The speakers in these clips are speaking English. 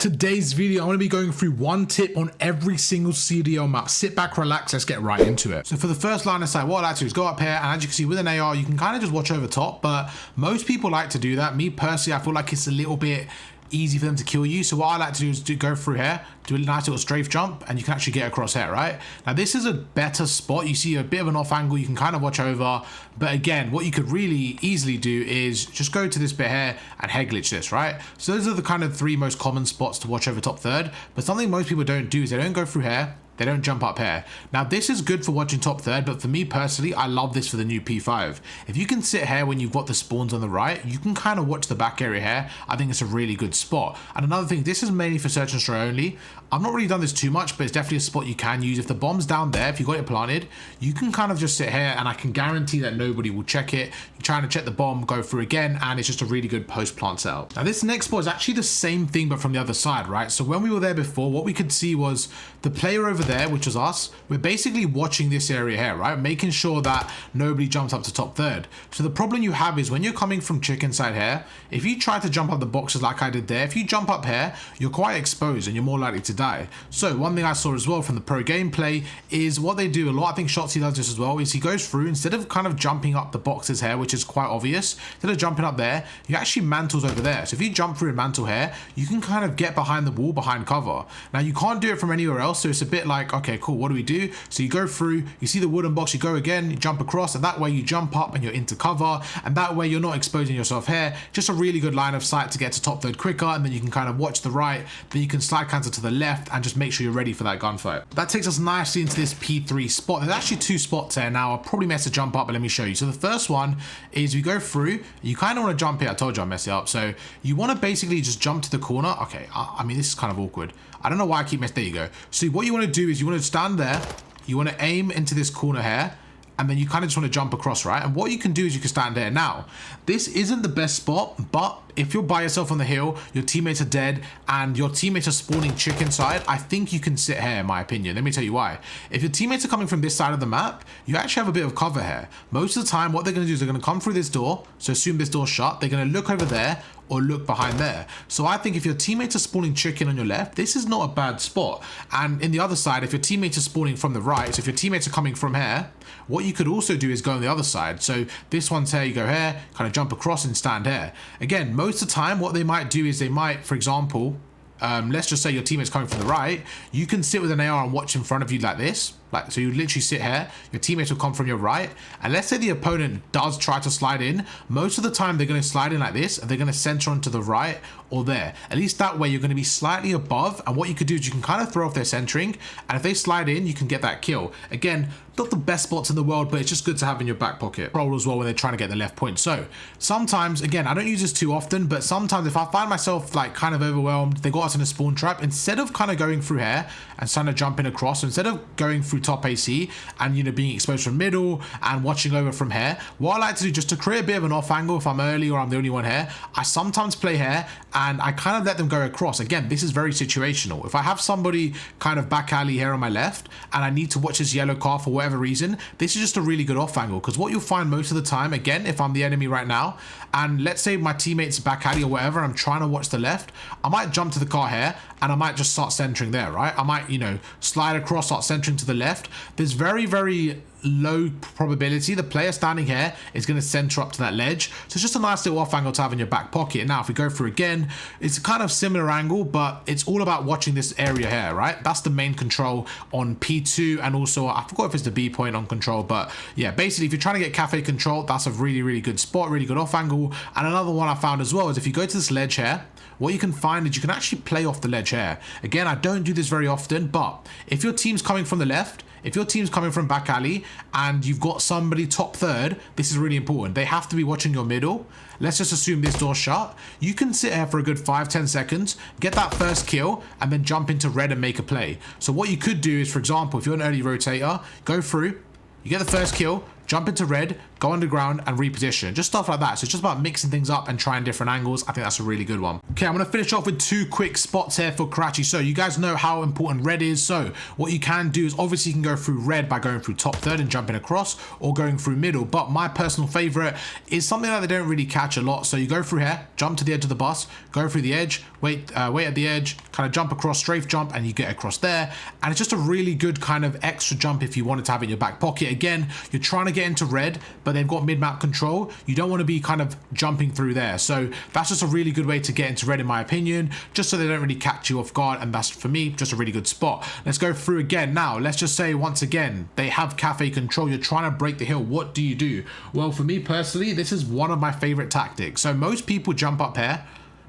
Today's video, I'm going to be going through one tip on every single CDL map. Sit back, relax, let's get right into it. So for the first line of sight, what I like to do is go up here, and as you can see with an AR, you can kind of just watch over top, but most people like to do that. Me personally, I feel like it's a little bit easy for them to kill you. So what I like to do is go through here, do a nice little strafe jump, and you can actually get across here, right? Now this is a better spot. You see a bit of an off angle, you can kind of watch over, but again, what you could really easily do is just go to this bit here and head glitch this, right? So those are the kind of three most common spots to watch over top third, but something most people don't do is they don't go through here, they don't jump up here. Now this is good for watching top third, but for me personally, I love this for the new P5. If you can sit here when you've got the spawns on the right, you can kind of watch the back area here. I think it's a really good spot. And another thing, this is mainly for search and destroy only. I've not really done this too much, but it's definitely a spot you can use. If the bomb's down there, if you got it planted, you can kind of just sit here and I can guarantee that nobody will check it. You're trying to check the bomb, go through again, and it's just a really good post-plant setup. Now this next spot is actually the same thing, but from the other side, right? So when we were there before, what we could see was the player over there, which was us, we're basically watching this area here, right? Making sure that nobody jumps up to top third. So the problem you have is when you're coming from chicken side here, if you try to jump up the boxes like I did there, if you jump up here, you're quite exposed and you're more likely to die. So one thing I saw as well from the pro gameplay is what they do a lot, I think Shotzi does this as well, is he goes through, instead of kind of jumping up the boxes here, which is quite obvious, instead of jumping up there, he actually mantles over there. So if you jump through and mantle here, you can kind of get behind the wall, behind cover. Now you can't do it from anywhere else, so it's a bit like, okay, cool, what do we do? So you go through, you see the wooden box, you go again, you jump across, and that way you jump up and you're into cover, and that way you're not exposing yourself here. Just a really good line of sight to get to top third quicker, and then you can kind of watch the right, then you can slide cancel to the left, and just make sure you're ready for that gunfight. That takes us nicely into this P3 spot. There's actually two spots here now. I'll probably mess to jump up, but let me show you. So the first one is we go through, you kind of want to jump here. I told you I messed it up. So you want to basically just jump to the corner. Okay, I mean, this is kind of awkward. I don't know why I keep messing. There you go. So what you want to do is you want to stand there, you want to aim into this corner here, and then you kind of just want to jump across, right? And what you can do is you can stand there. Now, this isn't the best spot, but if you're by yourself on the hill, your teammates are dead, and your teammates are spawning chicken side, I think you can sit here, in my opinion. Let me tell you why. If your teammates are coming from this side of the map, you actually have a bit of cover here. Most of the time, what they're going to do is they're going to come through this door, so assume this door's shut, they're going to look over there, or look behind there. So I think if your teammates are spawning chicken on your left, this is not a bad spot. And in the other side, if your teammates are spawning from the right, so if your teammates are coming from here, what you could also do is go on the other side. So this one's here, you go here, kind of jump across and stand here. Again, most of the time, what they might do is they might, for example, let's just say your teammate's coming from the right, you can sit with an AR and watch in front of you like this. Like, so you literally sit here, your teammates will come from your right, and let's say the opponent does try to slide in, most of the time they're going to slide in like this, and they're going to center onto the right or there. At least that way you're going to be slightly above, and what you could do is you can kind of throw off their centering, and if they slide in, you can get that kill. Again, not the best spots in the world, but it's just good to have in your back pocket. Roll as well when they're trying to get the left point. So sometimes, again, I don't use this too often, but sometimes if I find myself like kind of overwhelmed, they got us in a spawn trap, instead of kind of going through here and trying to jump in across, instead of going through top AC and, you know, being exposed from middle and watching over from here, what I like to do just to create a bit of an off angle, if I'm early or I'm the only one here, I sometimes play here and I kind of let them go across. Again, this is very situational. If I have somebody kind of back alley here on my left and I need to watch this yellow car for whatever reason, this is just a really good off angle, because what you'll find most of the time, again, if I'm the enemy right now and let's say my teammate's back alley or whatever, I'm trying to watch the left, I might jump to the car here and I might just start centering there, right? I might, you know, slide across, start centering to the left. There's very, very low probability the player standing here is going to center up to that ledge. So it's just a nice little off angle to have in your back pocket. Now, if we go through again, it's a kind of similar angle, but it's all about watching this area here, right? That's the main control on P2, and also, I forgot if it's the B point on control, but yeah, basically, if you're trying to get cafe control, that's a really, really good spot, really good off angle. And another one I found as well is if you go to this ledge here, what you can find is you can actually play off the ledge here. Again, I don't do this very often, but if your team's coming from the left, if your team's coming from back alley and you've got somebody top third, this is really important. They have to be watching your middle. Let's just assume this door's shut. You can sit here for a good 5-10 seconds, get that first kill, and then jump into red and make a play. So what you could do is, for example, if you're an early rotator, go through, you get the first kill, jump into red, go underground and reposition. Just stuff like that. So it's just about mixing things up and trying different angles. I think that's a really good one. Okay, I'm going to finish off with 2 quick spots here for Karachi. So you guys know how important red is. So what you can do is obviously you can go through red by going through top third and jumping across, or going through middle. But my personal favorite is something that they don't really catch a lot. So you go through here, jump to the edge of the bus, go through the edge, wait at the edge, kind of jump across, strafe jump, and you get across there. And it's just a really good kind of extra jump if you wanted to have it in your back pocket. Again, you're trying to get into red, but they've got mid-map control. You don't want to be kind of jumping through there. So that's just a really good way to get into red, in my opinion, just so they don't really catch you off guard. And that's, for me, just a really good spot. Let's go through again. Now, let's just say once again, they have cafe control. You're trying to break the hill. What do you do? Well, for me personally, this is one of my favorite tactics. So most people jump up here.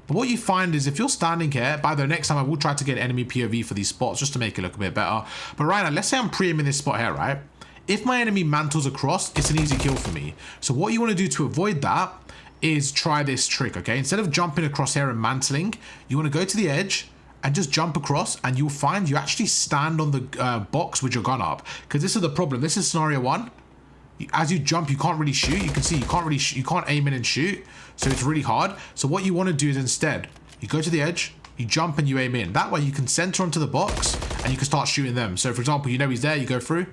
But what you find is if you're standing here, by the next time I will try to get enemy POV for these spots just to make it look a bit better. But right now, let's say I'm pre-aiming this spot here, right? If my enemy mantles across, it's an easy kill for me. So what you want to do to avoid that is try this trick, okay? Instead of jumping across here and mantling, you want to go to the edge and just jump across, and you'll find you actually stand on the box with your gun up. Because this is the problem. This is scenario 1. As you jump, you can't really shoot. You can see you can't aim in and shoot. So it's really hard. So what you want to do is instead, you go to the edge, you jump and you aim in. That way you can center onto the box and you can start shooting them. So for example, you know he's there, you go through.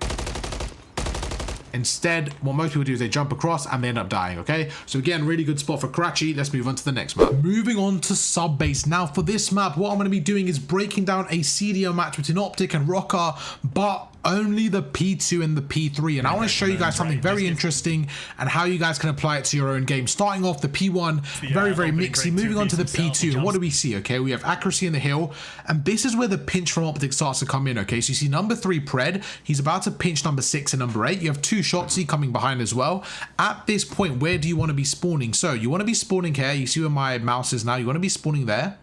Instead, what most people do is they jump across and they end up dying, okay? So again, really good spot for Karachi. Let's move on to the next map. Moving on to Subbase. Now for this map, what I'm going to be doing is breaking down a CDO match between Optic and Rocker, but only the P2 and the P3. And I want to show you guys something very interesting and how you guys can apply it to your own game. Starting off the P1, very mixy. Moving on to the P2, and what do we see? Okay, we have accuracy in the hill, and this is where the pinch from Optic starts to come in. Okay, so you see number 3 Pred, he's about to pinch number 6 and number 8. You have 2 Shotsy coming behind as well. At this point, where do you want to be spawning? So you want to be spawning here. You see where my mouse is now. You want to be spawning there.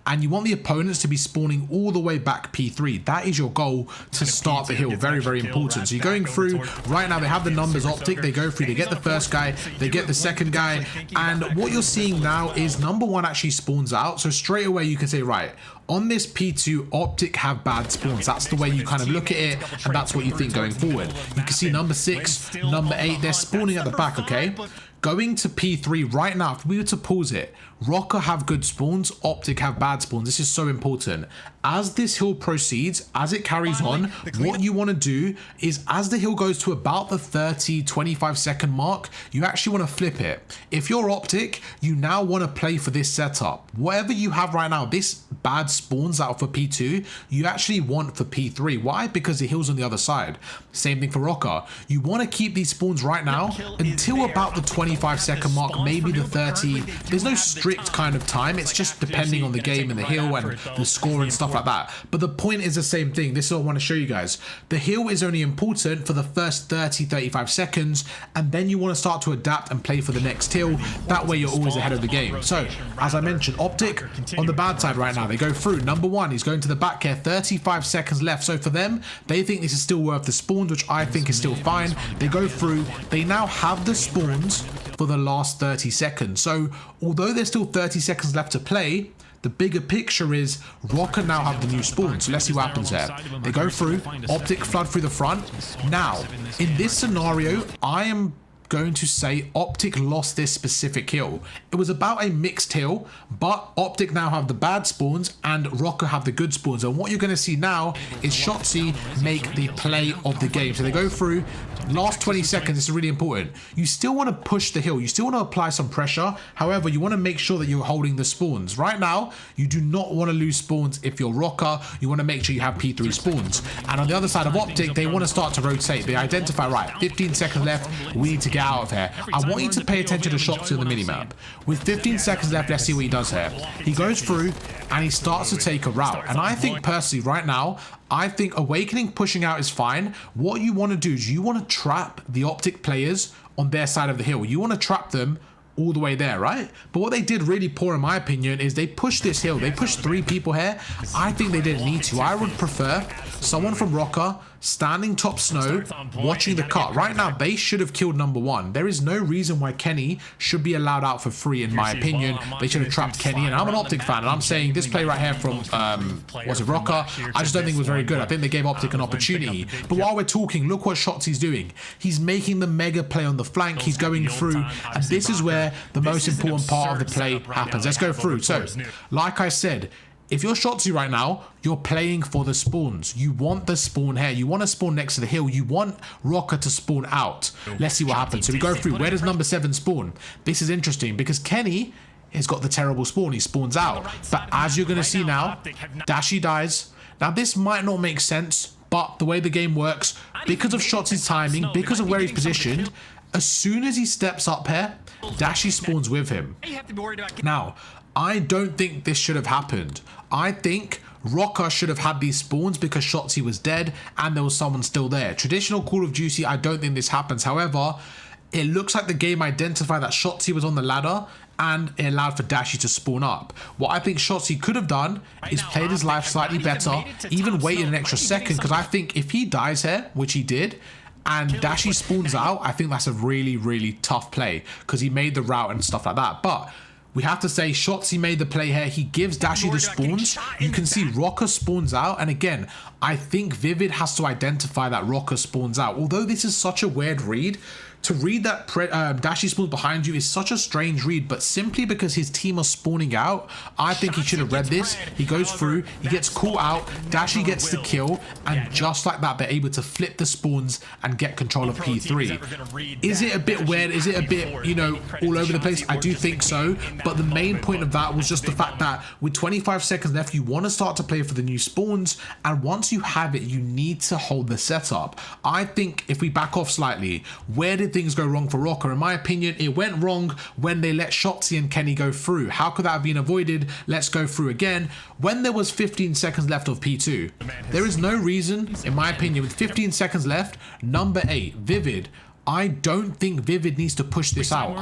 And you want the opponents to be spawning all the way back P3. That is your goal to start the hill. Very important. So you're going through, right now they have the numbers Optic, they go through, they get the first guy, they get the second guy, and what you're seeing now is number 1 actually spawns out. So straight away you can say, right, on this P2, Optic have bad spawns. That's the way you kind of look at it, and that's what you think going forward. You can see number 6, number 8, they're spawning at the back, okay? Going to P3 right now, if we were to pause it, Rocker have good spawns, Optic have bad spawns. This is so important. As this hill proceeds, as it carries on, what you want to do is as the hill goes to about the 30-25 second mark, you actually want to flip it. If you're Optic, you now want to play for this setup. Whatever you have right now, this bad spawns out for P2, you actually want for P3. Why? Because the hill's on the other side. Same thing for Rocker. You want to keep these spawns right now until about the 25 second mark, maybe the 30. There's no strict kind of time. It's just depending on the game and the hill and the score and stuff like that. But the point is the same thing. This is what I want to show you guys. The hill is only important for the first 30-35 seconds, and then you want to start to adapt and play for the next hill. That way you're always ahead of the game. So as I mentioned, Optic on the bad side right now. They go through. Number 1, he's going to the back here. 35 seconds left. So for them, they think this is still worth the spawns, which I think is still fine. They go through. They now have the spawns for the last 30 seconds. So although there's still 30 seconds left to play, the bigger picture is Rocker now have the new spawn. So let's see what happens there. They go through, Optic flood through the front. Now, in this scenario, I am going to say Optic lost this specific hill. It was about a mixed hill, but Optic now have the bad spawns and Rocker have the good spawns. And what you're going to see now is Shotsy make the play of the game. So they go through, last 20 seconds, this is really important. You still want to push the hill. You still want to apply some pressure. However, you want to make sure that you're holding the spawns. Right now, you do not want to lose spawns if you're Rocker. You want to make sure you have P3 spawns. And on the other side of Optic, they want to start to rotate. They identify, right, 15 seconds left, we need to get out of here. I want you to pay attention to shots in the minimap. With 15 seconds left, let's see what he does here. He goes through and he starts to take a route. And I think personally right now, I think Awakening pushing out is fine. What you want to do is you want to trap the Optic players on their side of the hill. You want to trap them all the way there, right? But what they did really poor, in my opinion, is they pushed this hill. They pushed 3 people here. I think they didn't need to. I would prefer someone from Rocker standing top snow, watching the cut. Right now, Base should have killed number 1. There is no reason why Kenny should be allowed out for free, in my opinion. They should have trapped Kenny, and I'm an Optic fan, and I'm saying this play right here from, was it Rocker? I just don't think it was very good. I think they gave Optic an opportunity. But while we're talking, look what shots he's doing. He's making the mega play on the flank. He's going through, and this is where the most important part of the play happens. Let's go through. So, like I said, if you're Shotzzy right now, you're playing for the spawns. You want the spawn here. You want to spawn next to the hill. You want Rocker to spawn out. Let's see what happens. So we go through. Where does number 7 spawn? This is interesting because Kenny has got the terrible spawn. He spawns out. But as you're going to see now, Dashy dies. Now this might not make sense, but the way the game works, because of Shotzzy's timing, because of where he's positioned, as soon as he steps up here, Dashy spawns with him. Now, I don't think this should have happened. I think Rocker should have had these spawns because Shotzzy was dead and there was someone still there. Traditional Call of Duty, I don't think this happens. However, it looks like the game identified that Shotzzy was on the ladder and it allowed for Dashy to spawn up. What I think Shotzzy could have done is played his life slightly better, even waited an extra second, because I think if he dies here, which he did, and Dashy spawns out, I think that's a really, really tough play because he made the route and stuff like that. But we have to say Shotzzy made the play here. He gives Dashy the spawns. You can see Rocker spawns out. And again, I think Vivid has to identify that Rocker spawns out. Although this is such a weird read, to read that Dashy spawns behind you is such a strange read, but simply because his team are spawning out, I think he should have read this. He goes through, he gets caught out, Dashy gets the kill, and just like that, they're able to flip the spawns and get control of P3. Is it a bit weird? Is it a bit, you know, all over the place? I do think so, but the main point of that was just the fact that with 25 seconds left, you want to start to play for the new spawns, and once you have it, you need to hold the setup. I think if we back off slightly, where did things go wrong for Rocker? In my opinion, it went wrong when they let Shotzzy and Kenny go through. How could that have been avoided? Let's go through again. When there was 15 seconds left of P2, there is no reason, in my opinion, with 15 seconds left, number 8, Vivid, I don't think Vivid needs to push this out.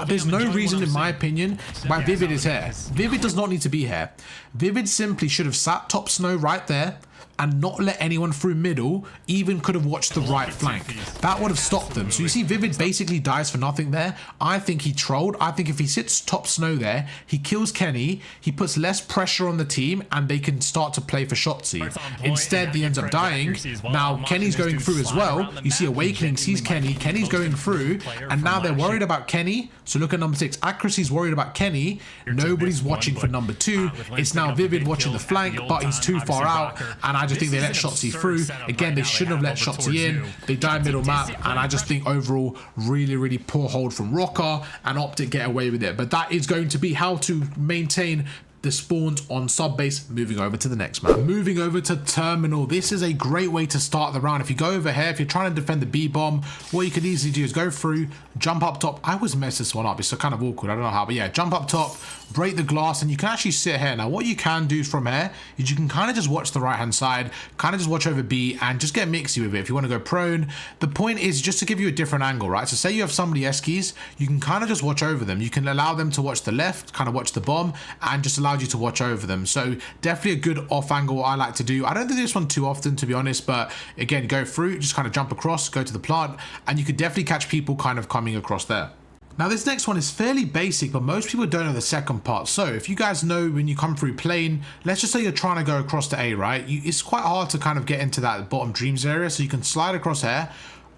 There's no reason, in my opinion, why Vivid is here. Vivid does not need to be here. Vivid simply should have sat top snow right there and not let anyone through middle, even could have watched the right flank. That would have stopped them. So you see Vivid basically dies for nothing there. I think he trolled. I think if he sits top snow there, he kills Kenny, he puts less pressure on the team and they can start to play for Shotzzy. Instead, he ends up dying. Now Kenny's going through as well. You see Awakening sees Kenny, Kenny's going through, and now they're worried about Kenny. So look at number 6, Accuracy's worried about Kenny. Nobody's watching for number 2. It's now Vivid watching the flank, but he's too far out, and I just think they let Shotzzy through. Again, they shouldn't have let Shotzzy in. They die middle map, and I just think overall, really, really poor hold from Rocker, and Optic get away with it. But that is going to be how to maintain the spawns on Subbase. Moving over to the next map. Moving over to Terminal. This is a great way to start the round. If you go over here, if you're trying to defend the B-bomb, what you could easily do is go through, jump up top. I always mess this one up. It's kind of awkward. I don't know how, but yeah, jump up top, break the glass, and you can actually sit here. Now, what you can do from here is you can kind of just watch the right-hand side, kind of just watch over B, and just get mixy with it. If you want to go prone, the point is just to give you a different angle, right? So say you have somebody S-keys, you can kind of just watch over them. You can allow them to watch the left, kind of watch the bomb, and just allow you to watch over them. So definitely a good off angle I like to do. I don't do this one too often, to be honest, but again, go through, just kind of jump across, go to the plant, and you could definitely catch people kind of coming across there. Now this next one is fairly basic, but most people don't know the second part. So if you guys know when you come through plane, let's just say you're trying to go across to A, right? It's quite hard to kind of get into that bottom dreams area, so you can slide across here,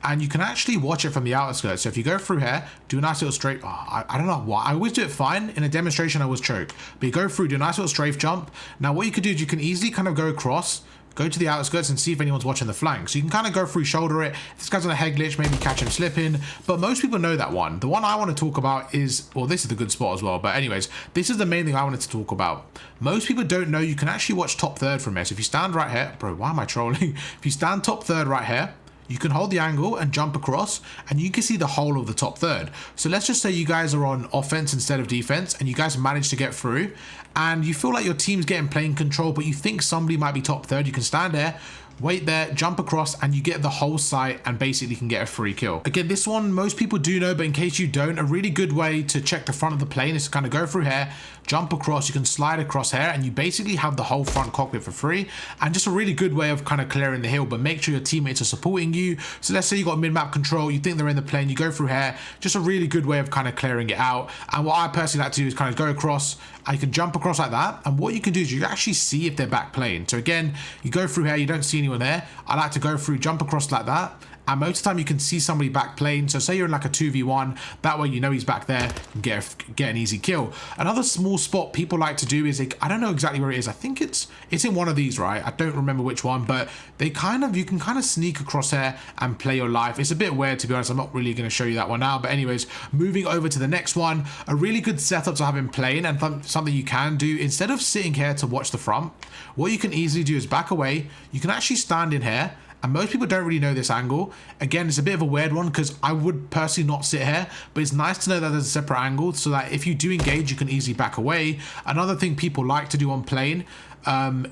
and you can actually watch it from the outskirts. So if you go through here, do a nice little strafe. I don't know why. I always do it fine. In a demonstration, I always choke. But you go through, do a nice little strafe jump. Now what you could do is you can easily kind of go across, go to the outskirts and see if anyone's watching the flank. So you can kind of go through, shoulder it. If this guy's on a head glitch, maybe catch him slipping. But most people know that one. The one I want to talk about is, well, this is the good spot as well. But anyways, this is the main thing I wanted to talk about. Most people don't know you can actually watch top third from here. So if you stand right here, bro, why am I trolling? If you stand top third right here, you can hold the angle and jump across, and you can see the whole of the top third. So let's just say you guys are on offense instead of defense, and you guys manage to get through, and you feel like your team's getting plane control, but you think somebody might be top third. You can stand there, wait there, jump across, and you get the whole site and basically can get a free kill. Again, this one most people do know, but in case you don't, a really good way to check the front of the plane is to kind of go through here, jump across, you can slide across here, and you basically have the whole front cockpit for free, and just a really good way of kind of clearing the hill. But make sure your teammates are supporting you. So let's say you got mid-map control, you think they're in the plane, you go through here, just a really good way of kind of clearing it out. And what I personally like to do is kind of go across, and you can jump across like that, and what you can do is you can actually see if they're back plane. So again, you go through here, you don't see anyone there. I like to go through, jump across like that, and most of the time you can see somebody back plane. So say you're in like a 2v1, that way you know he's back there, and get an easy kill. Another small spot people like to do is, I don't know exactly where it is, I think it's in one of these, right? I don't remember which one, but you can kind of sneak across here and play your life. It's a bit weird, to be honest. I'm not really going to show you that one now, but anyways, moving over to the next one, a really good setup to have in plane, and something you can do instead of sitting here to watch the front, what you can easily do is back away. You can actually stand in here, and most people don't really know this angle. Again, it's a bit of a weird one because I would personally not sit here, but it's nice to know that there's a separate angle so that if you do engage, you can easily back away. Another thing people like to do on plane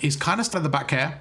is kind of stand the back here.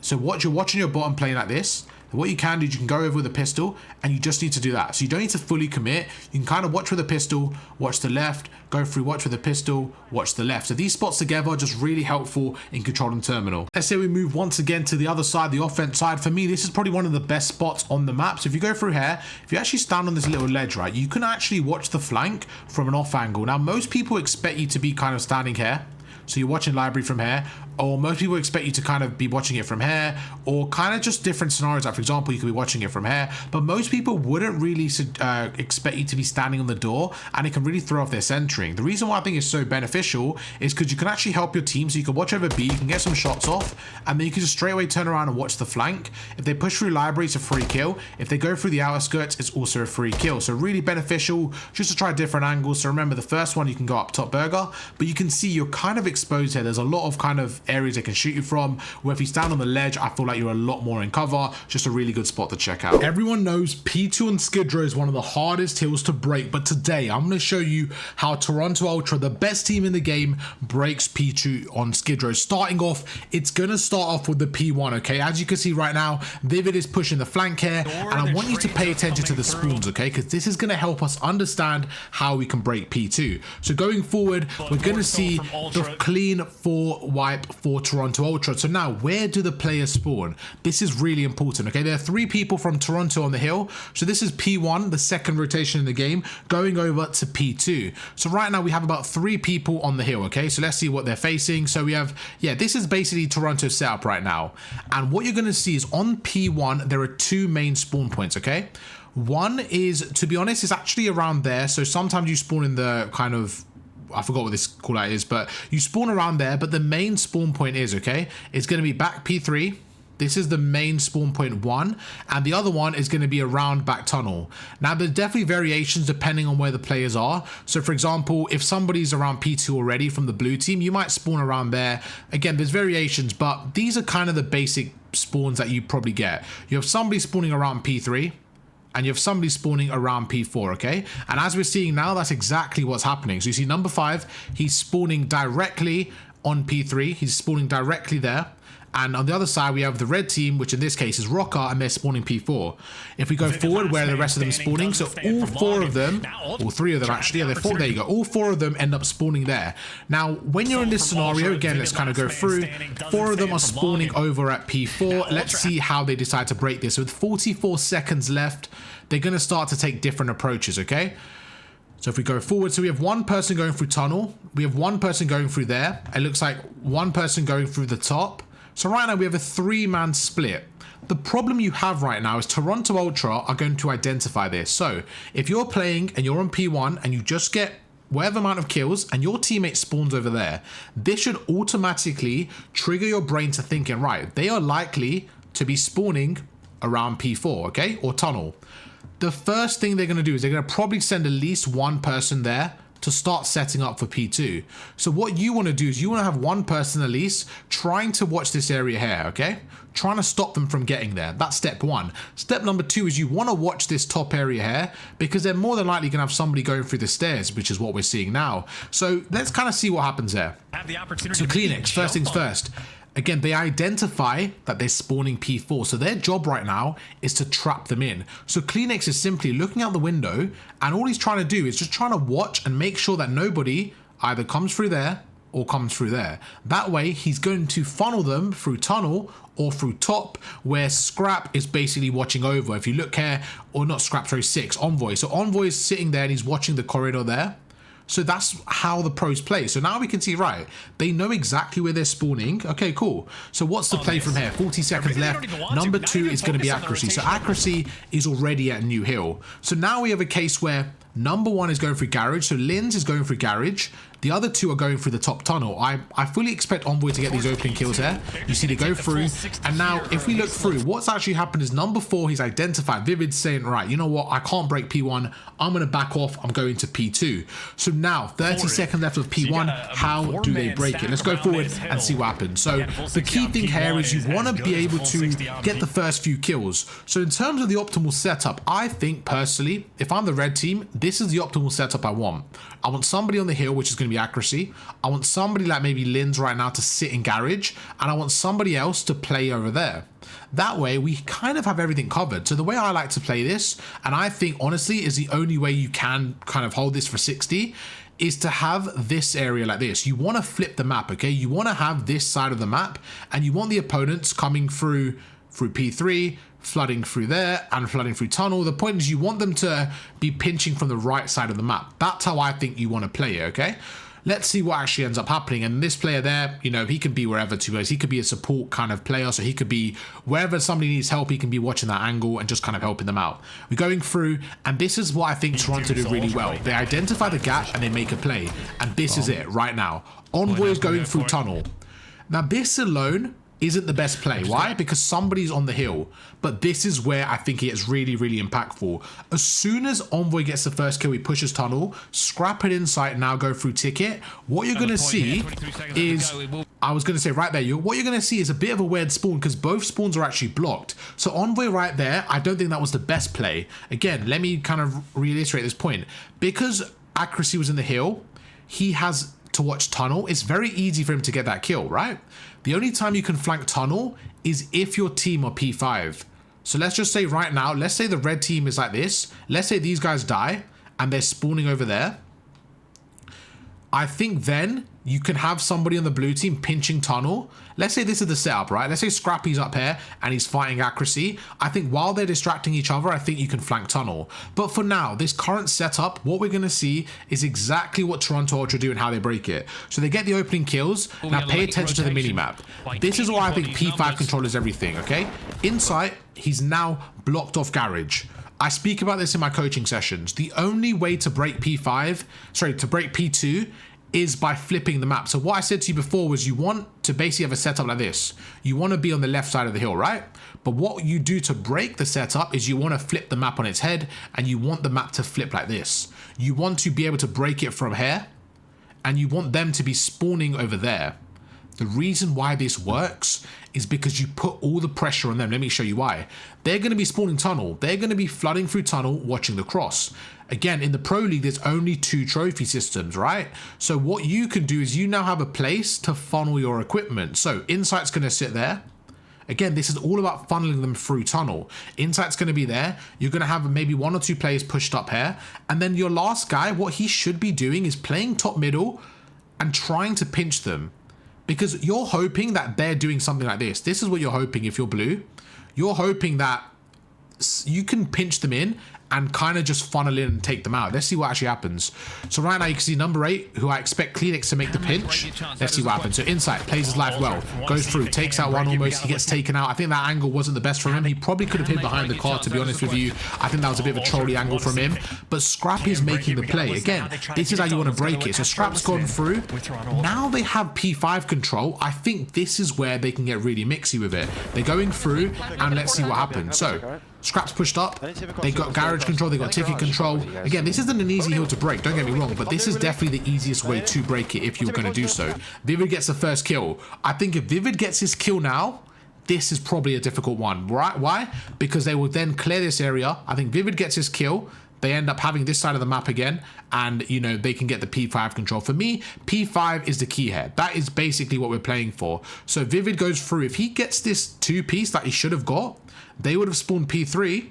So you're watching your bottom plane like this. What you can do is you can go over with a pistol, and you just need to do that. So you don't need to fully commit. You can kind of watch with a pistol, watch the left, go through, watch with a pistol, watch the left. So these spots together are just really helpful in controlling terminal. Let's say we move once again to the other side, the offense side. For me, this is probably one of the best spots on the map. So if you go through here, if you actually stand on this little ledge, right, you can actually watch the flank from an off angle. Now, most people expect you to be kind of standing here. So you're watching library from here, or most people expect you to kind of be watching it from here, or kind of just different scenarios. Like for example, you could be watching it from here, but most people wouldn't really expect you to be standing on the door, and it can really throw off their centering. The reason why I think it's so beneficial is because you can actually help your team. So you can watch over B, you can get some shots off, and then you can just straight away turn around and watch the flank. If they push through library, it's a free kill. If they go through the outer skirts, it's also a free kill. So really beneficial just to try different angles. So remember, the first one, you can go up top burger, but you can see you're kind of exposed here. There's a lot of kind of areas they can shoot you from, where if you stand on the ledge, I feel like you're a lot more in cover. Just a really good spot to check out. Everyone knows P2 on Skidrow is one of the hardest hills to break, but today I'm going to show you how Toronto Ultra, the best team in the game, breaks P2 on Skidrow. Starting off, it's going to start off with the P1, okay? As you can see right now, Vivid is pushing the flank here, and I want you to pay attention to the spawns, okay? Because this is going to help us understand how we can break P2. So going forward, we're going to see the clean 4 wipe for Toronto Ultra. So now, where do the players spawn? This is really important, okay? There are 3 people from Toronto on the hill. So this is P1, the second rotation in the game, going over to P2. So right now we have about 3 people on the hill, okay? So let's see what they're facing. So we have, yeah, this is basically Toronto's setup right now. And what you're going to see is on P1, there are 2 main spawn points, okay? One is, to be honest, is actually around there. So sometimes you spawn in the kind of, I forgot what this call out is, but you spawn around there. But the main spawn point is, okay, it's going to be back P3. This is the main spawn point 1, and the other one is going to be around back tunnel. Now, there's definitely variations depending on where the players are. So for example, if somebody's around P2 already from the blue team, you might spawn around there. Again, there's variations, but these are kind of the basic spawns that you probably get. You have somebody spawning around P3, and you have somebody spawning around P4, okay? And as we're seeing now, that's exactly what's happening. So you see number 5, he's spawning directly on P3. He's spawning directly there. And on the other side, we have the red team, which in this case is Rocker, and they're spawning P4. If we go forward, where the rest of them are spawning, so all 4 of them, or 3 of them actually, yeah, they're 4, there you go, all 4 of them end up spawning there. Now, when you're in this scenario, again, let's kind of go through, 4 of them are spawning over at P4. Let's see how they decide to break this. With 44 seconds left, they're going to start to take different approaches, okay? So if we go forward, so we have 1 person going through tunnel, we have 1 person going through there, it looks like 1 person going through the top. So right now we have a 3-man split. The problem you have right now is Toronto Ultra are going to identify this. So if you're playing and you're on P1 and you just get whatever amount of kills and your teammate spawns over there, this should automatically trigger your brain to thinking, right, they are likely to be spawning around P4, okay, or tunnel. The first thing they're going to do is they're going to probably send at least 1 person there to start setting up for P2. So what you want to do is you want to have 1 person at least trying to watch this area here, okay? Trying to stop them from getting there. That's step 1. Step number 2 is you want to watch this top area here because they're more than likely going to have somebody going through the stairs, which is what we're seeing now. So let's kind of see what happens there. So Kleenex, first things first. Again, they identify that they're spawning P4. So their job right now is to trap them in. So Kleenex is simply looking out the window, and all he's trying to do is just trying to watch and make sure that nobody either comes through there or comes through there. That way, he's going to funnel them through tunnel or through top, where Scrap is basically watching over. If you look here, or not Scrap, sorry, 6, Envoy. So Envoy is sitting there and he's watching the corridor there. So that's how the pros play. So now we can see, right, they know exactly where they're spawning. Okay, cool. So what's the play from here? 40 seconds left. Number 2 is going to be accuracy. So accuracy is already at New Hill. So now we have a case where number 1 is going through garage. So Linz is going through garage. The other 2 are going through the top tunnel. I fully expect Envoy to get these opening kills here. You see they go through. And now if we look through, what's actually happened is number 4, he's identified. Vivid's saying, right, you know what? I can't break P1. I'm going to back off. I'm going to P2. So now 30 seconds left of P1. How do they break it? Let's go forward and see what happens. So the key thing here is you want to be able to get the first few kills. So in terms of the optimal setup, I think personally, if I'm the red team, this is the optimal setup I want. I want somebody on the hill, which is going to be accuracy. I want somebody like maybe Linz right now to sit in garage, and I want somebody else to play over there. That way we kind of have everything covered. So the way I like to play this, and I think honestly is the only way you can kind of hold this for 60, is to have this area like this. You want to flip the map, okay? You want to have this side of the map, and you want the opponents coming through P3, flooding through there and flooding through tunnel. The point is you want them to be pinching from the right side of the map. That's how I think you want to play it, okay? Let's see what actually ends up happening. And this player there, you know, he can be wherever, to us. He could be a support kind of player, so he could be wherever somebody needs help, he can be watching that angle and just kind of helping them out. We're going through, and this is what I think Toronto do really well. They identify the gap and they make a play. And this is it right now. Envoy is going through tunnel. Now this alone isn't the best play. Why? Because somebody's on the hill. But this is where I think it is really, really impactful. As soon as Envoy gets the first kill, he pushes tunnel, Scrap it inside, now go through ticket. What you're going to see is, I was going to say right there, what you're going to see is a bit of a weird spawn because both spawns are actually blocked. So Envoy right there, I don't think that was the best play. Again, let me kind of reiterate this point. Because accuracy was in the hill, he has to watch tunnel. It's very easy for him to get that kill, right? The only time you can flank tunnel is if your team are P5. So let's just say right now, let's say the red team is like this. Let's say these guys die and they're spawning over there. I think then you can have somebody on the blue team pinching tunnel. Let's say this is the setup, right? Let's say Scrappy's up here and he's fighting accuracy. I think while they're distracting each other, I think you can flank tunnel. But for now, this current setup, what we're going to see is exactly what Toronto Ultra do and how they break it. So they get the opening kills. Now pay attention to the minimap. This is why I think P5 controls everything, okay? Insight, he's now blocked off garage. I speak about this in my coaching sessions. The only way to break P5, sorry, to break P2 is by flipping the map. So what I said to you before was you want to basically have a setup like this. You want to be on the left side of the hill, right? But what you do to break the setup is you want to flip the map on its head and you want the map to flip like this. You want to be able to break it from here and you want them to be spawning over there. The reason why this works is because you put all the pressure on them. Let me show you why. They're going to be spawning tunnel. They're going to be flooding through tunnel, watching the cross. Again, in the Pro League, there's only 2 trophy systems, right? So what you can do is you now have a place to funnel your equipment. So Insight's going to sit there. Again, this is all about funneling them through tunnel. Insight's going to be there. You're going to have maybe 1 or 2 players pushed up here. And then your last guy, what he should be doing is playing top middle and trying to pinch them. Because you're hoping that they're doing something like this. This is what you're hoping if you're blue. You're hoping that you can pinch them in and kind of just funnel in and take them out. Let's see what actually happens. So right now you can see number 8, who I expect Kleenex to make the pinch. Let's see what happens. So Insight plays his life well, goes through, takes out one almost, he gets taken out. I think that angle wasn't the best for him. He probably could have hid behind the car, to be honest with you. I think that was a bit of a trolly angle from him. But Scrap is making the play. Again, this is how you want to break it. So Scrap's gone through. Now they have P5 control. I think this is where they can get really mixy with it. They're going through, and let's see what happens. So Scrap's pushed up, they got garage control, they got ticket control. Again, this isn't an easy hill to break, don't get me wrong, but this is definitely the easiest way to break it if you're going to do so. Vivid gets the first kill. I think if Vivid gets his kill now, this is probably a difficult one, right? Why? Because they will then clear this area. I think Vivid gets his kill, they end up having this side of the map again, and you know, they can get the P5 control. For me, P5 is the key here. That is basically what we're playing for. So Vivid goes through. If he gets this 2-piece that he should have got, they would have spawned P3,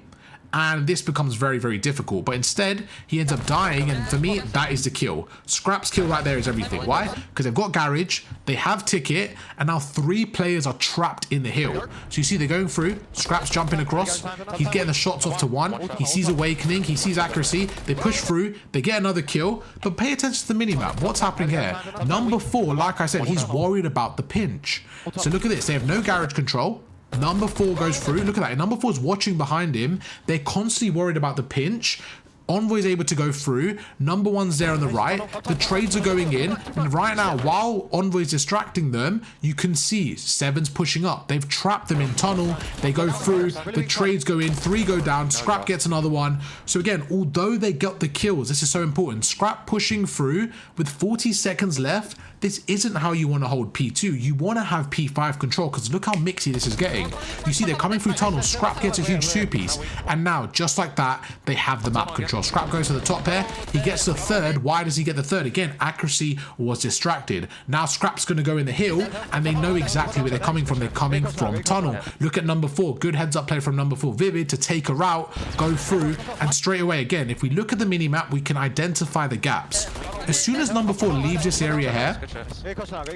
and this becomes very, very difficult. But instead, he ends up dying, and for me, that is the kill. Scrap's kill right there is everything. Why? Because they've got Garage, they have Ticket, and now 3 players are trapped in the hill. So you see they're going through, Scrap's jumping across, he's getting the shots off to 1, he sees Awakening, he sees Accuracy, they push through, they get another kill, but pay attention to the minimap. What's happening here? Number 4, like I said, he's worried about the pinch. So look at this, they have no Garage control. Number 4 goes through. Look at that. Number 4 is watching behind him. They're constantly worried about the pinch. Envoy is able to go through. Number 1's there on the right. The trades are going in. And right now, while Envoy is distracting them, you can see 7's pushing up. They've trapped them in tunnel. They go through. The trades go in. 3 go down. Scrap gets another one. So again, although they got the kills, this is so important. Scrap pushing through with 40 seconds left. This isn't how you want to hold P2. You want to have P5 control, because look how mixy this is getting. You see they're coming through tunnel. Scrap gets a huge 2-piece. And now, just like that, they have the map control. Scrap goes to the top pair. He gets the 3rd. Why does he get the 3rd? Again, Accuracy was distracted. Now Scrap's going to go in the hill, and they know exactly where they're coming from. They're coming from tunnel. Look at number 4. Good heads up play from number 4. Vivid to take a route, go through, and straight away, again, if we look at the mini-map, we can identify the gaps. As soon as number 4 leaves this area here,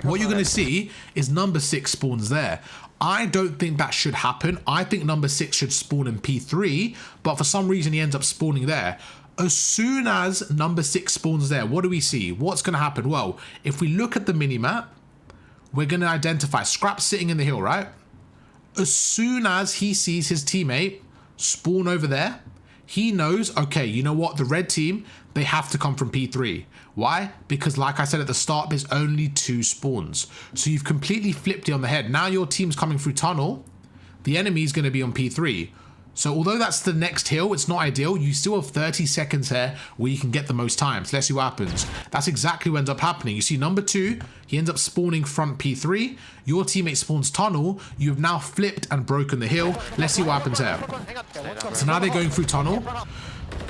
what you're going to see is number 6 spawns there. I don't think that should happen. I think number 6 should spawn in P3, but for some reason he ends up spawning there. As soon as number 6 spawns there, what do we see? What's going to happen? Well, if we look at the minimap, we're going to identify Scrap sitting in the hill, right? As soon as he sees his teammate spawn over there, he knows, okay, you know what? The red team, they have to come from P3. Why? Because like I said at the start, there's only 2 spawns. So you've completely flipped it on the head. Now your team's coming through tunnel. The enemy is going to be on P3. So although that's the next hill, it's not ideal. You still have 30 seconds here where you can get the most times. Let's see what happens. That's exactly what ends up happening. You see number 2, he ends up spawning front P3. Your teammate spawns tunnel. You've now flipped and broken the hill. Let's see what happens here. So now they're going through tunnel.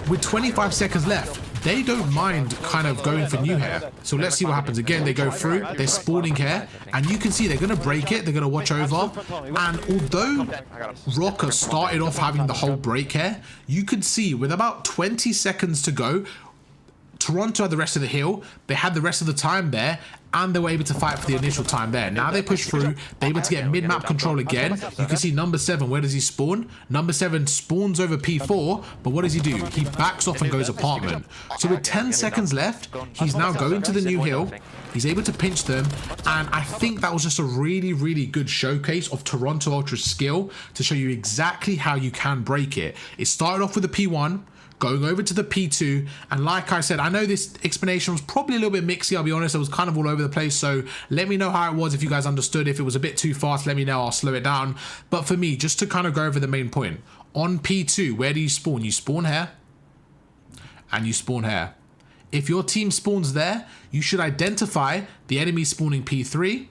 With 25 seconds left, they don't mind kind of going for new here. So let's see what happens. Again, they go through, they're spawning here, and you can see they're going to break it, they're going to watch over. And although Rocker started off having the whole break here, you could see with about 20 seconds to go, Toronto had the rest of the hill, they had the rest of the time there, and they were able to fight for the initial time there. Now they push through, they're able to get mid-map control again. You can see number 7, where does he spawn? Number 7 spawns over P4, but what does he do? He backs off and goes apartment. So with 10 seconds left, he's now going to the new hill. He's able to pinch them, and I think that was just a really, really good showcase of Toronto Ultra's skill to show you exactly how you can break it. It started off with a P1, going over to the P2, and like I said, I know this explanation was probably a little bit mixy, I'll be honest, it was kind of all over the place, so let me know how it was. If you guys understood, if it was a bit too fast, let me know, I'll slow it down. But for me, just to kind of go over the main point, on P2, where do you spawn? You spawn here, and you spawn here. If your team spawns there, you should identify the enemy spawning P3.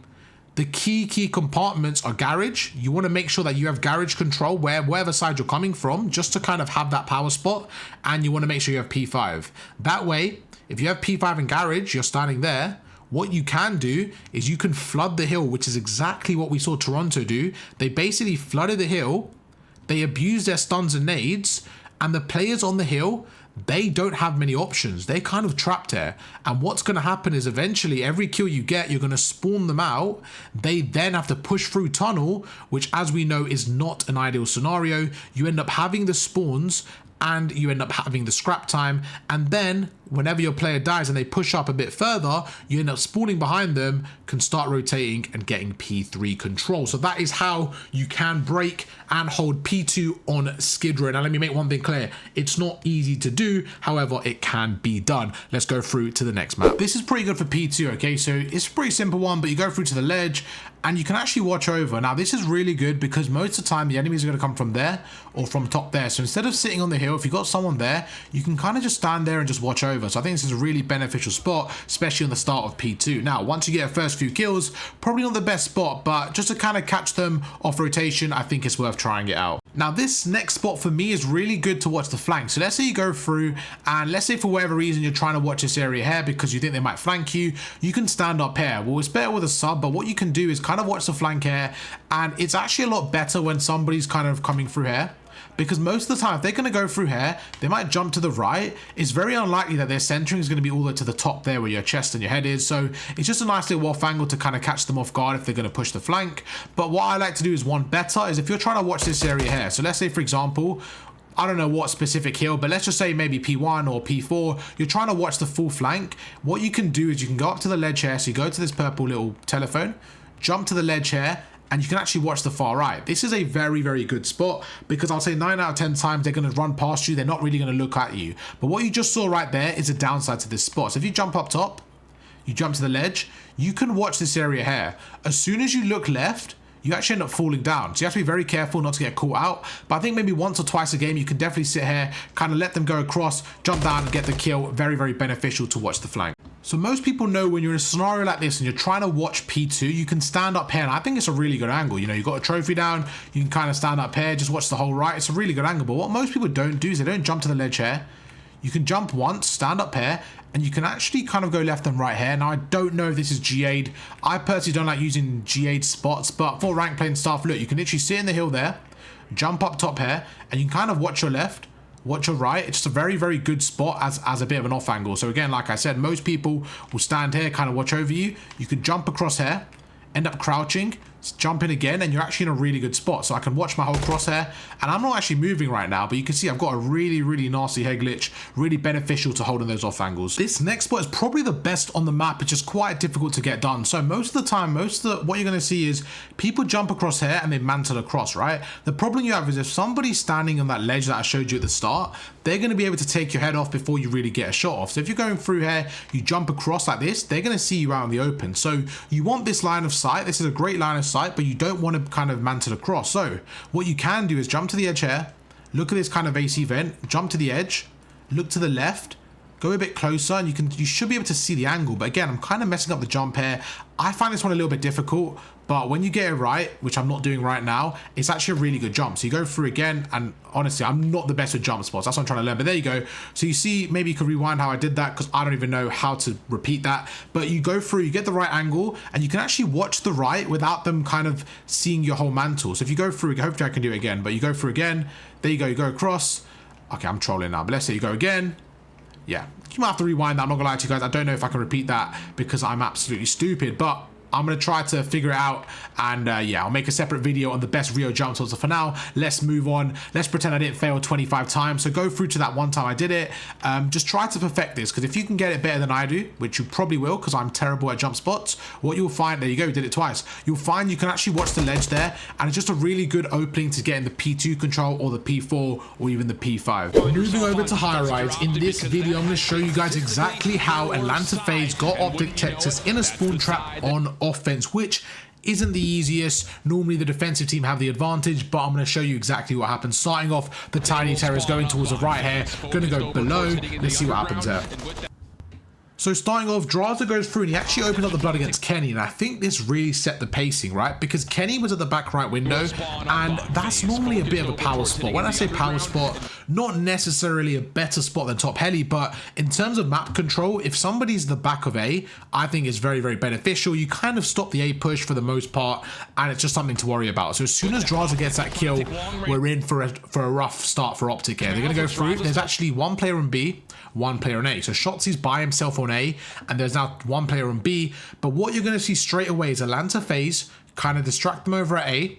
The key compartments are garage. You want to make sure that you have garage control wherever side you're coming from, just to kind of have that power spot. And you want to make sure you have P5. That way, if you have P5 and garage, you're standing there. What you can do is you can flood the hill, which is exactly what we saw Toronto do. They basically flooded the hill. They abused their stuns and nades. And the players on the hill, they don't have many options. They're kind of trapped here. And what's going to happen is eventually every kill you get, you're going to spawn them out. They then have to push through tunnel, which as we know is not an ideal scenario. You end up having the spawns and you end up having the scrap time. And then whenever your player dies and they push up a bit further, you end up spawning behind them, can start rotating and getting P3 control. So that is how you can break and hold P2 on Skidrow. Now let me make one thing clear. It's not easy to do, however, it can be done. Let's go through to the next map. This is pretty good for P2, okay? So it's a pretty simple one, but you go through to the ledge and you can actually watch over. Now this is really good because most of the time the enemies are going to come from there or from top there. So instead of sitting on the hill, if you've got someone there, you can kind of just stand there and just watch over. So I think this is a really beneficial spot, especially on the start of P2. Now, once you get a first few kills, probably not the best spot, but just to kind of catch them off rotation, I think it's worth trying it out. Now this next spot for me is really good to watch the flank. So let's say you go through and let's say for whatever reason you're trying to watch this area here because you think they might flank you, you can stand up here. Well, it's better with a sub, but what you can do is kind of watch the flank here, and it's actually a lot better when somebody's kind of coming through here. Because most of the time, if they're going to go through here, they might jump to the right. It's very unlikely that their centering is going to be all the way to the top there where your chest and your head is. So it's just a nice little off angle to kind of catch them off guard if they're going to push the flank. But what I like to do is one better is if you're trying to watch this area here. So let's say, for example, I don't know what specific hill, but let's just say maybe P1 or P4. You're trying to watch the full flank. What you can do is you can go up to the ledge here. So you go to this purple little telephone, jump to the ledge here, and you can actually watch the far right. This is a very, very good spot because I'll say 9 out of 10 times they're going to run past you. They're not really going to look at you. But what you just saw right there is a downside to this spot. So if you jump up top, you jump to the ledge, you can watch this area here. As soon as you look left, you actually end up falling down. So you have to be very careful not to get caught out. But I think maybe once or twice a game, you can definitely sit here, kind of let them go across, jump down and get the kill. Very, very beneficial to watch the flank. So most people know when you're in a scenario like this and you're trying to watch P2, you can stand up here. And I think it's a really good angle. You know, you've got a trophy down, you can kind of stand up here, just watch the whole right. It's a really good angle. But what most people don't do is they don't jump to the ledge here. You can jump once, stand up here, and you can actually kind of go left and right here. Now, I don't know if this is G8'd. I personally don't like using G8 spots, but for rank playing stuff, look, you can literally sit in the hill there, jump up top here, and you can kind of watch your left, watch your right. It's just a very, very good spot as a bit of an off angle. So again, like I said, most people will stand here, kind of watch over you. You can jump across here, end up crouching, jump in again, and you're actually in a really good spot. So I can watch my whole crosshair, and I'm not actually moving right now, but you can see I've got a really, really nasty head glitch, really beneficial to holding those off angles. This next spot is probably the best on the map. It's just quite difficult to get done. So most of the time, what you're going to see is people jump across here and they mantle across, right? The problem you have is if somebody's standing on that ledge that I showed you at the start, they're going to be able to take your head off before you really get a shot off. So if you're going through here, you jump across like this, they're going to see you out in the open. So you want this line of sight. This is a great line of sight, but you don't want to kind of mantle across. So what you can do is jump to the edge here, look at this kind of AC vent, jump to the edge, look to the left, go a bit closer, and you should be able to see the angle. But again, I'm kind of messing up the jump here. I find this one a little bit difficult, but when you get it right, which I'm not doing right now, it's actually a really good jump. So you go through again, and honestly, I'm not the best with jump spots. That's what I'm trying to learn, but there you go. So you see, maybe you could rewind how I did that because I don't even know how to repeat that. But you go through, you get the right angle, and you can actually watch the right without them kind of seeing your whole mantle. So if you go through, hopefully I can do it again, but you go through again, there you go across. Okay, I'm trolling now, but let's say you go again. Yeah, you might have to rewind that. I'm not gonna lie to you guys. I don't know if I can repeat that because I'm absolutely stupid, but I'm going to try to figure it out, and yeah, I'll make a separate video on the best Rio jump spots. So for now, let's move on. Let's pretend I didn't fail 25 times. So go through to that one time I did it. Just try to perfect this, because if you can get it better than I do, which you probably will because I'm terrible at jump spots, what you'll find, there you go, we did it twice. You'll find you can actually watch the ledge there, and it's just a really good opening to get in the P2 control or the P4 or even the P5. Moving over to Highrise, in this video, I'm going to show you guys exactly how Atlanta FaZe got optic Texas in a spawn trap on offense, which isn't the easiest. Normally the defensive team have the advantage, but I'm going to show you exactly what happens. Starting off, the Tiny Terror is going towards the right here, going to go below. Let's see what happens there. So starting off, Draza goes through and he actually opened up the blood against Kenny, and I think this really set the pacing, right? Because Kenny was at the back right window, and that's normally a bit of a power spot. When I say power spot, not necessarily a better spot than top heli, but in terms of map control, if somebody's the back of A, I think it's very, very beneficial. You kind of stop the A push for the most part, and it's just something to worry about. So as soon as Draza gets that kill, we're in for a rough start for optic here. They're going to go through. There's actually one player in B, one player in A. So Shotzi's by himself on A, and there's now one player on B. But what you're going to see straight away is Atlanta FaZe kind of distract them over at A,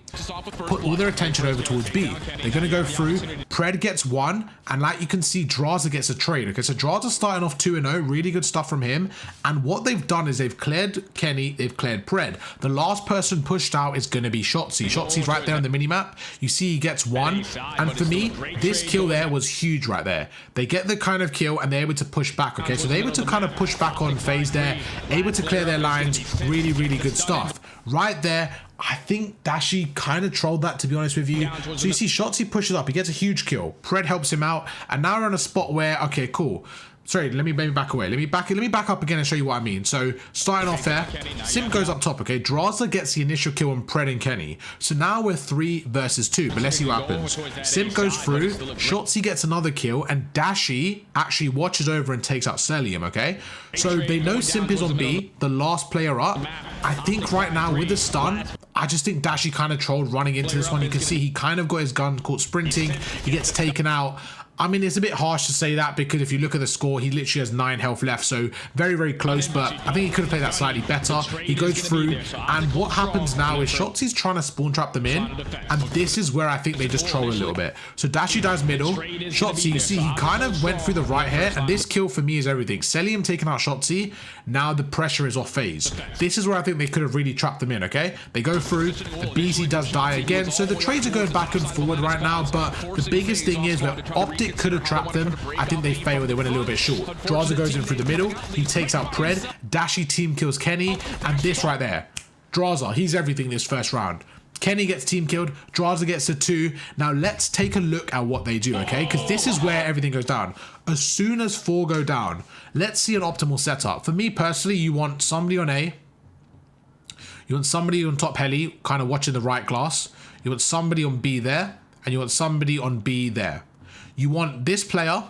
put all their attention over towards B. They're going to go through. Pred gets one, and like you can see, Draza gets a trade. Okay, so Draza's starting off 2-0, really good stuff from him. And what they've done is they've cleared Kenny, they've cleared Pred. The last person pushed out is going to be Shotzi. Shotzi's right there on the minimap. You see he gets one, and for me, this kill there was huge right there. They get the kind of kill, and they're able to push back. Okay, so they're able to kind of push back on FaZe there, able to clear their lines. Really, really good stuff. Right there, I think Dashi kind of trolled that, to be honest with you. So you see Shotzi pushes up, he gets a huge kill. Pred helps him out, and now we're in a spot where, okay, cool. Sorry, let me back away. Let me back up again and show you what I mean. So starting off there, Simp goes up top, okay? Draza gets the initial kill on Pred and Kenny. So now we're 3 versus 2, but let's see what happens. Simp goes through, Shotzi gets another kill, and Dashi actually watches over and takes out Celium, okay? So they know Simp is on B, the last player up. I think right now with the stun, I just think Dashi kind of trolled running into this one. You can see he kind of got his gun caught sprinting. He gets taken out. I mean, it's a bit harsh to say that because if you look at the score, he literally has 9 health left. So very, very close, but I think he could have played that slightly better. He goes through, and what happens now is Shotzi's trying to spawn trap them in, and this is where I think they just troll a little bit. So Dashi dies middle. Shotzi, you see, he kind of went through the right here, and this kill for me is everything. Celium taking out Shotzi. Now the pressure is off phase. This is where I think they could have really trapped them in, okay? They go through, the BZ does die again. So the trades are going back and forward right now, but the biggest thing is that Optic could have trapped them. I think they failed. They went a little bit short. Draza goes in through the middle. He takes out Pred. Dashi team kills Kenny. And this right there. Draza, he's everything this first round. Kenny gets team killed. Draza gets a 2. Now let's take a look at what they do, okay? Because this is where everything goes down. As soon as 4 go down, let's see an optimal setup. For me personally, you want somebody on A. You want somebody on top heli, kind of watching the right glass. You want somebody on B there. And you want somebody on B there. You want this player,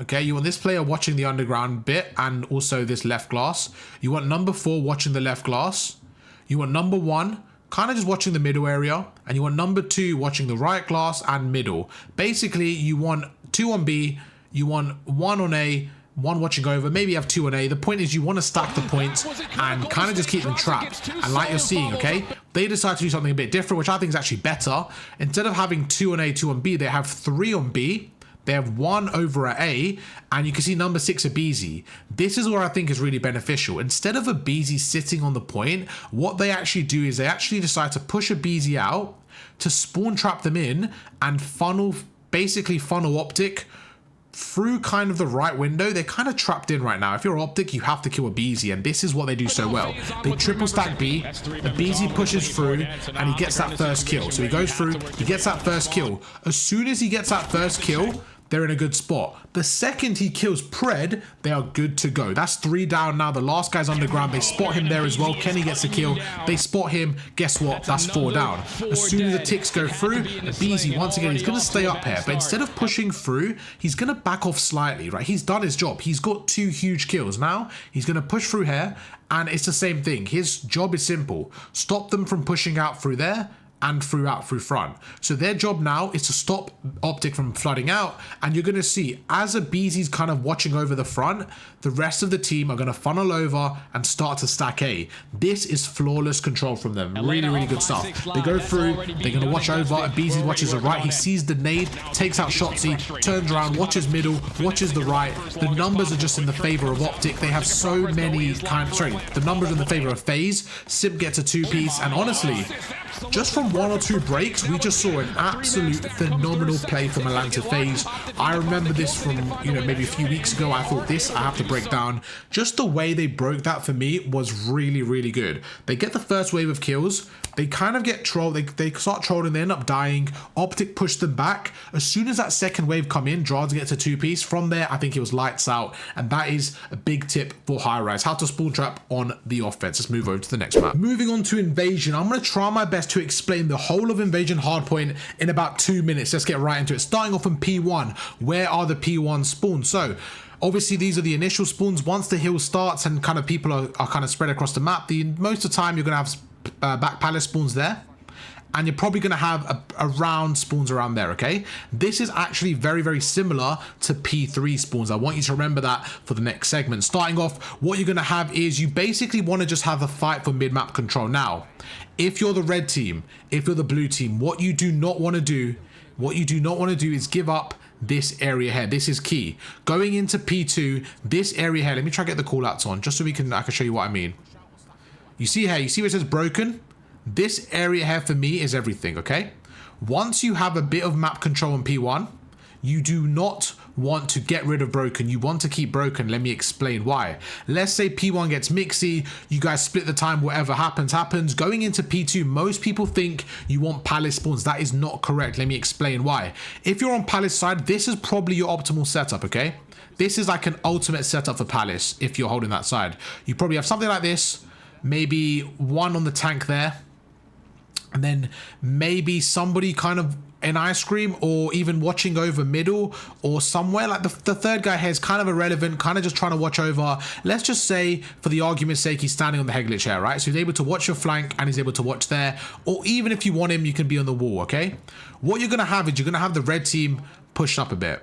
okay? You want this player watching the underground bit and also this left glass. You want number 4 watching the left glass. You want number 1 kind of just watching the middle area. And you want number 2 watching the right glass and middle. Basically, you want 2 on B. You want 1 on A. 1 watching over, maybe you have 2 on A. The point is you want to stack the points and kind of just keep them trapped. And like you're seeing, okay, they decide to do something a bit different, which I think is actually better. Instead of having 2 on A, 2 on B, they have 3 on B. They have 1 over at A, and you can see number 6 a BZ. This is where I think is really beneficial. Instead of a BZ sitting on the point, what they actually do is they actually decide to push a BZ out to spawn trap them in and basically funnel Optic through kind of the right window. They're kind of trapped in right now. If you're Optic, you have to kill a BZ, and this is what they do so well. They triple stack B, the BZ pushes through, and he gets that first kill. So he goes through, he gets that first kill. As soon as he gets that first kill, they're in a good spot. The second he kills Pred, they are good to go. That's 3 down now. The last guy's underground. They spot him there as well. Kenny gets a kill. They spot him. Guess what? That's 4 down. As soon as the ticks go through, BZ, once again, he's going to stay up here. But instead of pushing through, he's going to back off slightly, right? He's done his job. He's got 2 huge kills. Now, he's going to push through here, and it's the same thing. His job is simple. Stop them from pushing out through there, and through front. So their job now is to stop Optic from flooding out, and you're going to see as a BZ's kind of watching over the front, the rest of the team are going to funnel over and start to stack A. This is flawless control from them. Really, really good stuff. They go through, they're going to watch over, and BZ watches the right. He sees the nade, takes out Shotzi, turns around, watches middle, watches the right. The numbers are just in the favor of Optic. They have so many the numbers are in the favor of FaZe. Simp gets a 2-piece, and honestly, just from 1 or 2 breaks, we just saw an absolute phenomenal play from Atlanta FaZe. I remember this from, maybe a few weeks ago. I thought this, I have to break down. Just the way they broke that for me was really, really good. They get the first wave of kills. They kind of get trolled. They start trolling. They end up dying. Optic pushed them back. As soon as that second wave come in, Draza gets a 2-piece. From there, I think it was lights out. And that is a big tip for Highrise. How to spawn trap on the offense. Let's move over to the next map. Moving on to Invasion. I'm going to try my best to explain the whole of Invasion hardpoint in about 2 minutes. Let's get right into it. Starting off from P1. Where are the P1 spawns? So, obviously, these are the initial spawns. Once the hill starts and kind of people are kind of spread across the map, most of the time you're going to have back palace spawns there, and you're probably going to have around spawns around there, okay? This is actually very, very similar to P3 spawns. I want you to remember that for the next segment. Starting off, what you're going to have is you basically want to just have a fight for mid-map control. Now, if you're the red team, if you're the blue team, what you do not want to do is give up this area here. This is key. Going into P2, this area here, let me try to get the callouts on just so I can show you what I mean. You see here, you see where it says broken? This area here for me is everything, okay? Once you have a bit of map control on P1, you do not want to get rid of broken, you want to keep broken. Let me explain why. Let's say P1 gets mixy, you guys split the time, whatever happens happens. Going into P2, most people think you want palace spawns. That is not correct. Let me explain why. If you're on palace side, this is probably your optimal setup, okay? This is like an ultimate setup for palace if you're holding that side. You probably have something like this, maybe one on the tank there, and then maybe somebody kind of in ice cream or even watching over middle or somewhere. Like the third guy here is kind of irrelevant, kind of just trying to watch over. Let's just say for the argument's sake, he's standing on the Heglitch here, right? So he's able to watch your flank and he's able to watch there. Or even if you want him, you can be on the wall, okay? What you're going to have is you're going to have the red team push up a bit.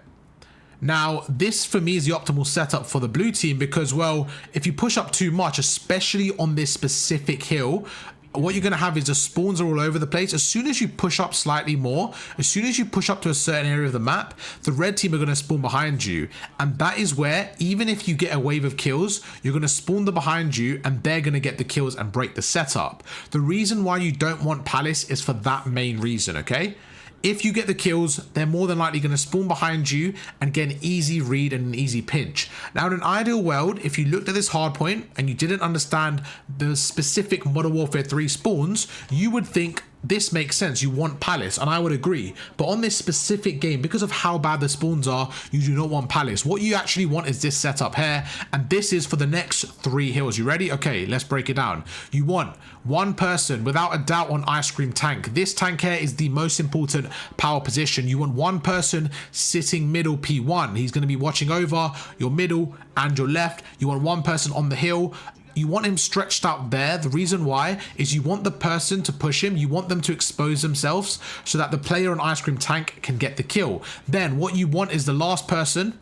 Now, this for me is the optimal setup for the blue team because, well, if you push up too much, especially on this specific hill, what you're going to have is the spawns are all over the place. As soon as you push up slightly more, as soon as you push up to a certain area of the map, the red team are going to spawn behind you. And that is where, even if you get a wave of kills, you're going to spawn them behind you and they're going to get the kills and break the setup. The reason why you don't want palace is for that main reason, okay? If you get the kills, they're more than likely going to spawn behind you and get an easy read and an easy pinch. Now, in an ideal world, if you looked at this hardpoint and you didn't understand the specific Modern Warfare 3 spawns, you would think this makes sense. You want palace, and I would agree. But on this specific game, because of how bad the spawns are, you do not want palace. What you actually want is this setup here, and this is for the next 3 hills. You ready? Okay, let's break it down. You want one person, without a doubt, on ice cream tank. This tank here is the most important power position. You want one person sitting middle P1. He's going to be watching over your middle and your left. You want one person on the hill. You want him stretched out there. The reason why is you want the person to push him. You want them to expose themselves so that the player on ice cream tank can get the kill. Then what you want is the last person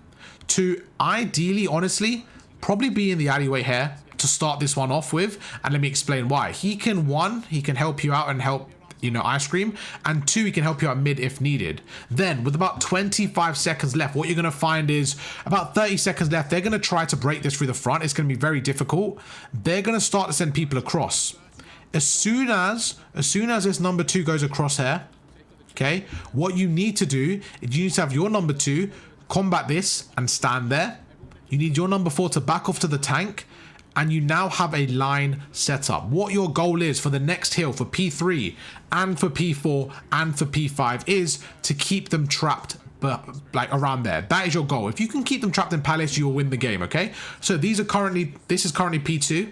to ideally, honestly, probably be in the alleyway here to start this one off with. And let me explain why. He can help you out and help, you know, ice cream, and 2, he can help you out mid if needed. Then with about 25 seconds left, what you're going to find is about 30 seconds left, they're going to try to break this through the front. It's going to be very difficult. They're going to start to send people across. As soon as this number 2 goes across here, okay, what you need to do is you need to have your number 2 combat this and stand there. You need your number 4 to back off to the tank, and you now have a line set up. What your goal is for the next hill, for P3 and for P4 and for P5, is to keep them trapped, but like around there. That is your goal. If you can keep them trapped in palace, you will win the game, okay? So this is currently P2.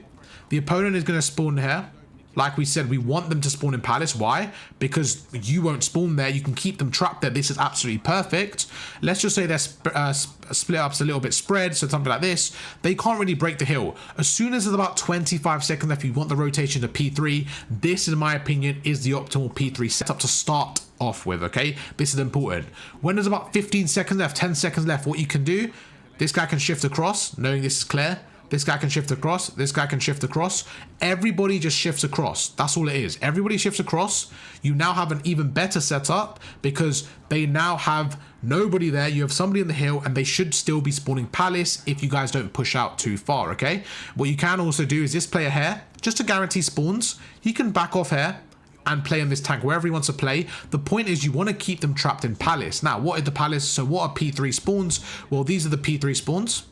The opponent is going to spawn here. Like we said, we want them to spawn in palace. Why? Because you won't spawn there. You can keep them trapped there. This is absolutely perfect. Let's just say they're split up a little bit spread, so something like this. They can't really break the hill. As soon as there's about 25 seconds left, you want the rotation to P3. This, in my opinion, is the optimal P3 setup to start off with, okay? This is important. When there's about 15 seconds left, 10 seconds left, what you can do, this guy can shift across, knowing this is clear. This guy can shift across. This guy can shift across. Everybody just shifts across. That's all it is. Everybody shifts across. You now have an even better setup because they now have nobody there. You have somebody in the hill and they should still be spawning palace if you guys don't push out too far, okay? What you can also do is this player here, just to guarantee spawns, he can back off here and play on this tank wherever he wants to play. The point is you want to keep them trapped in palace. Now, what is the palace? So what are P3 spawns? Well, these are the P3 spawns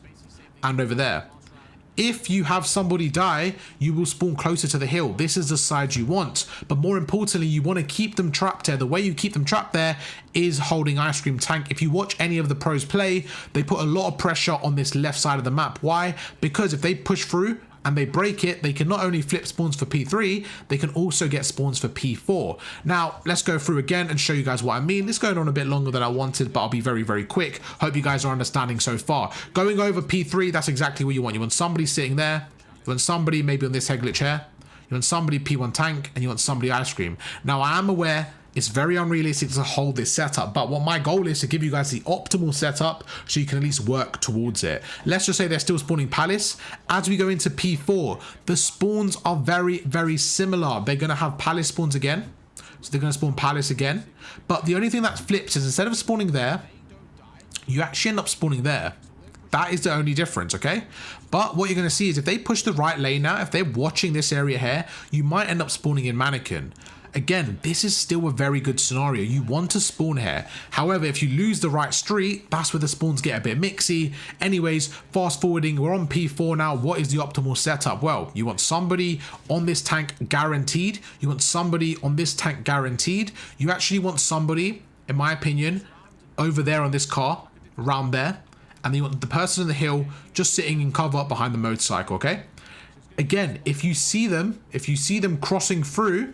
and over there. If you have somebody die, you will spawn closer to the hill. This is the side you want. But more importantly, you want to keep them trapped there. The way you keep them trapped there is holding ice cream tank. If you watch any of the pros play, they put a lot of pressure on this left side of the map. Why? Because if they push through and they break it, they can not only flip spawns for P3, they can also get spawns for P4. Now, let's go through again and show you guys what I mean. This is going on a bit longer than I wanted, but I'll be very, very quick. Hope you guys are understanding so far. Going over P3, that's exactly what you want. You want somebody sitting there. You want somebody maybe on this Heglitch here. You want somebody P1 tank, and you want somebody ice cream. Now, I am aware it's very unrealistic to hold this setup, but what my goal is to give you guys the optimal setup so you can at least work towards it. Let's just say they're still spawning palace. As we go into P4, the spawns are very, very similar. They're going to have palace spawns again. So they're going to spawn palace again. But the only thing that flips is instead of spawning there, you actually end up spawning there. That is the only difference, okay? But what you're going to see is if they push the right lane now, if they're watching this area here, you might end up spawning in mannequin. again, this is still a very good scenario. You want to spawn here. However, if you lose the right street, that's where the spawns get a bit mixy. Anyways, fast forwarding, we're on P4 now. What is the optimal setup? Well, you want somebody on this tank guaranteed. You want somebody on this tank guaranteed. You actually want somebody, in my opinion, over there on this car, around there. And then you want the person on the hill just sitting in cover behind the motorcycle, okay? Again, if you see them crossing through,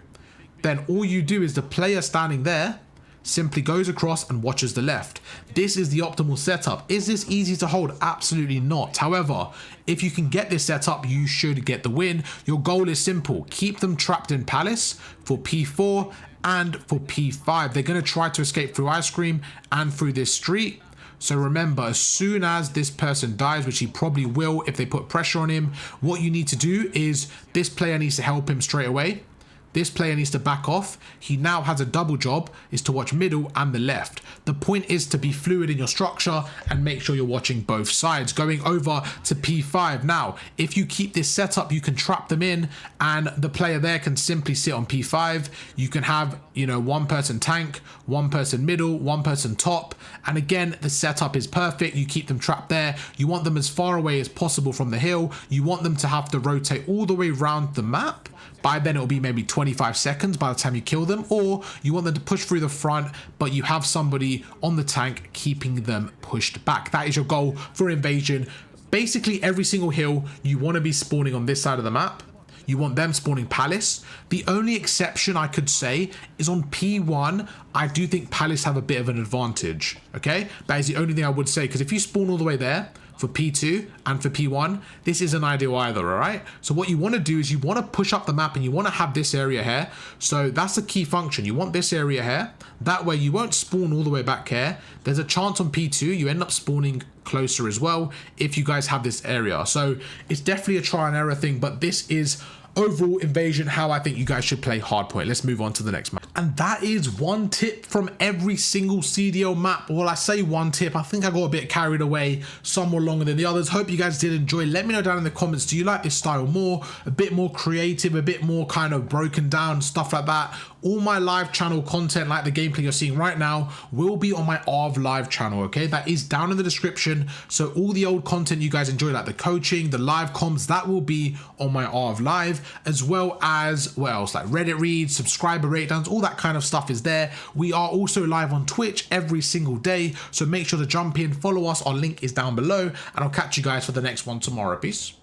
then all you do is the player standing there simply goes across and watches the left. This is the optimal setup. Is this easy to hold? Absolutely not. However, if you can get this setup, you should get the win. Your goal is simple. Keep them trapped in Palace for P4 and for P5. They're going to try to escape through ice cream and through this street. So remember, as soon as this person dies, which he probably will if they put pressure on him, what you need to do is this player needs to help him straight away. This player needs to back off. He now has a double job, is to watch middle and the left. The point is to be fluid in your structure and make sure you're watching both sides. Going over to P5. Now, if you keep this setup, you can trap them in and the player there can simply sit on P5. You can have, you know, one person tank, one person middle, one person top. And again, the setup is perfect. You keep them trapped there. You want them as far away as possible from the hill. You want them to have to rotate all the way around the map. By then it'll be maybe 25 seconds by the time you kill them, or you want them to push through the front, but you have somebody on the tank keeping them pushed back. That is your goal for invasion. Basically every single hill you want to be spawning on this side of the map. You want them spawning Palace. The only exception I could say is on P1. I do think Palace have a bit of an advantage, okay? That is the only thing I would say, because if you spawn all the way there, for P2 and for P1, this isn't ideal either, all right? So what you want to do is you want to push up the map and you want to have this area here. So that's the key function. You want this area here. That way you won't spawn all the way back here. There's a chance on P2 you end up spawning closer as well if you guys have this area. So it's definitely a trial and error thing, but this is overall invasion, how I think you guys should play hardpoint. Let's move on to the next map. And that is one tip from every single CDL map. Well, I say one tip, I think I got a bit carried away, some more longer than the others. Hope you guys did enjoy. Let me know down in the comments, do you like this style more, a bit more creative, a bit more kind of broken down, stuff like that? All my live channel content, like the gameplay you're seeing right now, will be on my ARV live channel, okay? That is down in the description. So all the old content you guys enjoy, like the coaching, the live comms, that will be on my ARV live, as well as, what else, like Reddit reads, subscriber breakdowns, all that kind of stuff is there. We are also live on Twitch every single day, so make sure to jump in, follow us, our link is down below, and I'll catch you guys for the next one tomorrow. Peace.